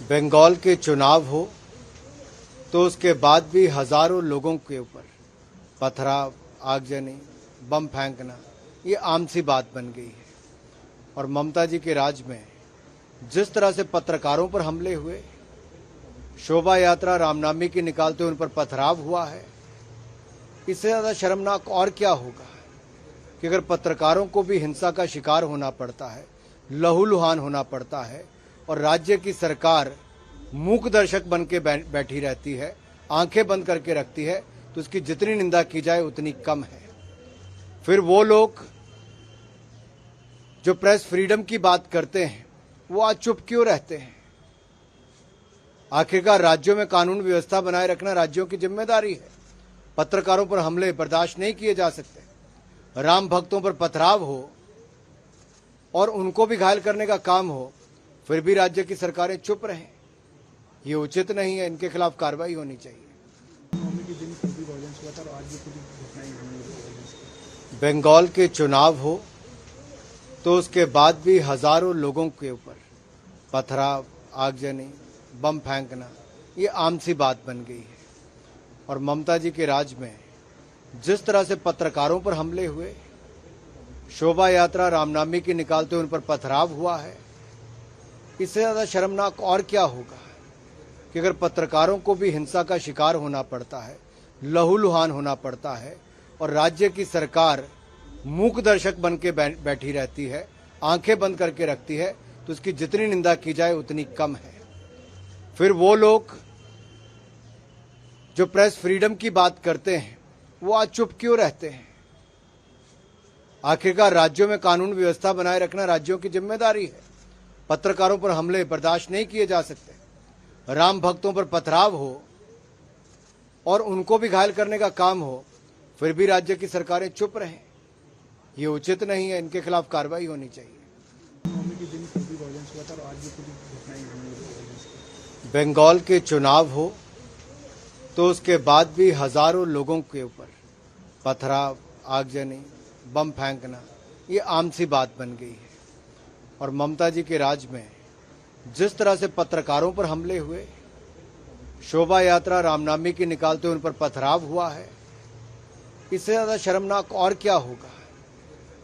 बंगाल के चुनाव हो तो उसके बाद भी हजारों लोगों के ऊपर पथराव, आगजनी, बम फेंकना ये आम सी बात बन गई है। और ममता जी के राज में जिस तरह से पत्रकारों पर हमले हुए, शोभा यात्रा रामनवमी की निकालते उन पर पथराव हुआ है, इससे ज्यादा शर्मनाक और क्या होगा कि अगर पत्रकारों को भी हिंसा का शिकार होना पड़ता है, लहूलुहान होना पड़ता है और राज्य की सरकार मूक दर्शक बन के बैठी रहती है, आंखें बंद करके रखती है, तो उसकी जितनी निंदा की जाए उतनी कम है। फिर वो लोग जो प्रेस फ्रीडम की बात करते हैं वो आज चुप क्यों रहते हैं? आखिरकार राज्यों में कानून व्यवस्था बनाए रखना राज्यों की जिम्मेदारी है। पत्रकारों पर हमले बर्दाश्त नहीं किए जा सकते। राम भक्तों पर पथराव हो और उनको भी घायल करने का काम हो, फिर भी राज्य की सरकारें चुप रहें, ये उचित नहीं है। इनके खिलाफ कार्रवाई होनी चाहिए। बंगाल के चुनाव हो तो उसके बाद भी हजारों लोगों के ऊपर पथराव, आगजनी, बम फेंकना ये आम सी बात बन गई है। और ममता जी के राज में जिस तरह से पत्रकारों पर हमले हुए, शोभा यात्रा रामनवमी की निकालते उन पर पथराव हुआ है, इससे ज्यादा शर्मनाक और क्या होगा कि अगर पत्रकारों को भी हिंसा का शिकार होना पड़ता है, लहूलुहान होना पड़ता है और राज्य की सरकार मूक दर्शक बन के बैठी रहती है, आंखें बंद करके रखती है, तो उसकी जितनी निंदा की जाए उतनी कम है। फिर वो लोग जो प्रेस फ्रीडम की बात करते हैं वो आज चुप क्यों रहते हैं? आखिरकार राज्यों में कानून व्यवस्था बनाए रखना राज्यों की जिम्मेदारी है। पत्रकारों पर हमले बर्दाश्त नहीं किए जा सकते। राम भक्तों पर पथराव हो और उनको भी घायल करने का काम हो, फिर भी राज्य की सरकारें चुप रहें, ये उचित नहीं है। इनके खिलाफ कार्रवाई होनी चाहिए। बंगाल के चुनाव हो तो उसके बाद भी हजारों लोगों के ऊपर पथराव, आगजनी, बम फेंकना ये आम सी बात बन गई है। और ममता जी के राज में जिस तरह से पत्रकारों पर हमले हुए, शोभा यात्रा रामनवमी की निकालते उन पर पथराव हुआ है, इससे ज्यादा शर्मनाक और क्या होगा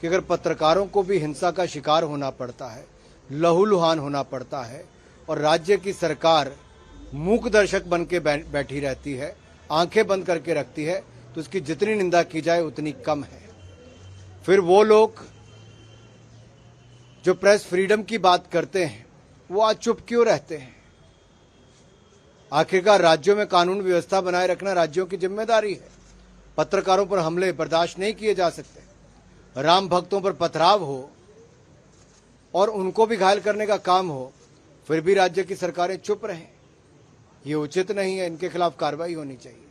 कि अगर पत्रकारों को भी हिंसा का शिकार होना पड़ता है, लहूलुहान होना पड़ता है और राज्य की सरकार मूक दर्शक बन के बैठी रहती है, आंखें बंद करके रखती है, तो उसकी जितनी निंदा की जाए उतनी कम है। फिर वो लोग जो प्रेस फ्रीडम की बात करते हैं वो आज चुप क्यों रहते हैं? आखिरकार राज्यों में कानून व्यवस्था बनाए रखना राज्यों की जिम्मेदारी है। पत्रकारों पर हमले बर्दाश्त नहीं किए जा सकते। राम भक्तों पर पथराव हो और उनको भी घायल करने का काम हो, फिर भी राज्य की सरकारें चुप रहें, ये उचित नहीं है। इनके खिलाफ कार्रवाई होनी चाहिए।